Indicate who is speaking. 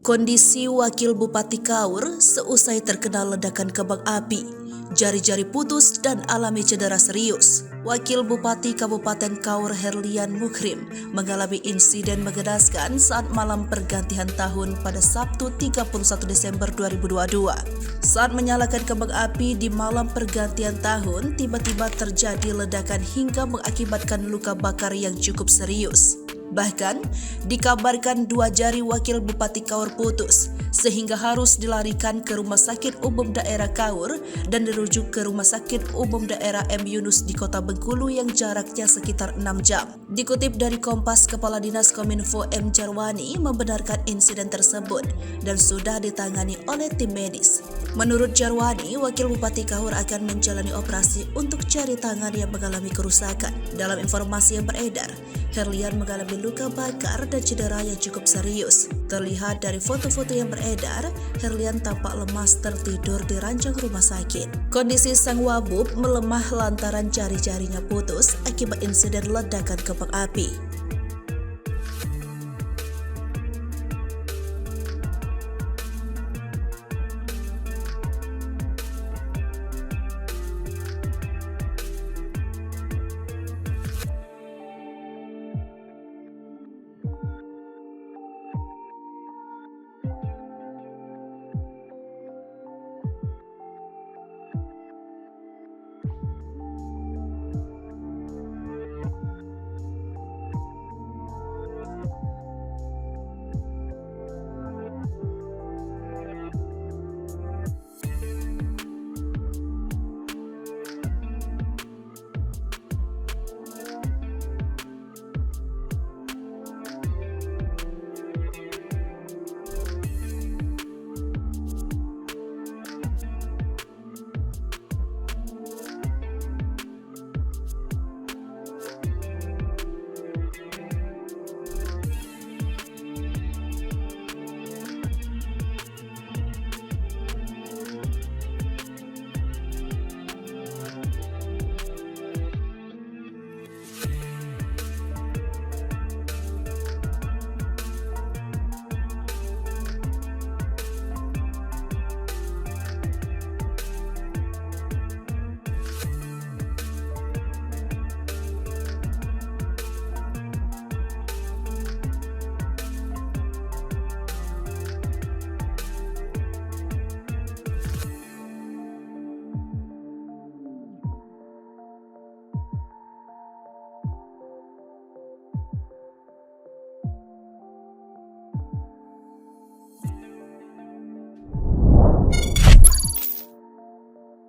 Speaker 1: Kondisi Wakil Bupati Kaur seusai terkena ledakan kembang api, jari-jari putus dan alami cedera serius. Wakil Bupati Kabupaten Kaur Herlian Mukhrim mengalami insiden mengenaskan saat malam pergantian tahun pada Sabtu 31 Desember 2022. Saat menyalakan kembang api di malam pergantian tahun, tiba-tiba terjadi ledakan hingga mengakibatkan luka bakar yang cukup serius. Bahkan, dikabarkan 2 jari Wakil Bupati Kaur putus, sehingga harus dilarikan ke Rumah Sakit Umum Daerah Kaur dan dirujuk ke Rumah Sakit Umum Daerah M. Yunus di Kota Bengkulu yang jaraknya sekitar 6 jam. Dikutip dari Kompas, Kepala Dinas Kominfo M. Jarwani membenarkan insiden tersebut dan sudah ditangani oleh tim medis. Menurut Jarwani, Wakil Bupati Kaur akan menjalani operasi untuk jari tangan yang mengalami kerusakan. Dalam informasi yang beredar, Herlian mengalami luka bakar dan cedera yang cukup serius. Terlihat dari foto-foto yang beredar, Herlian tampak lemas tertidur di ranjang rumah sakit. Kondisi sang wabub melemah lantaran jari-jarinya putus akibat insiden ledakan kembang api.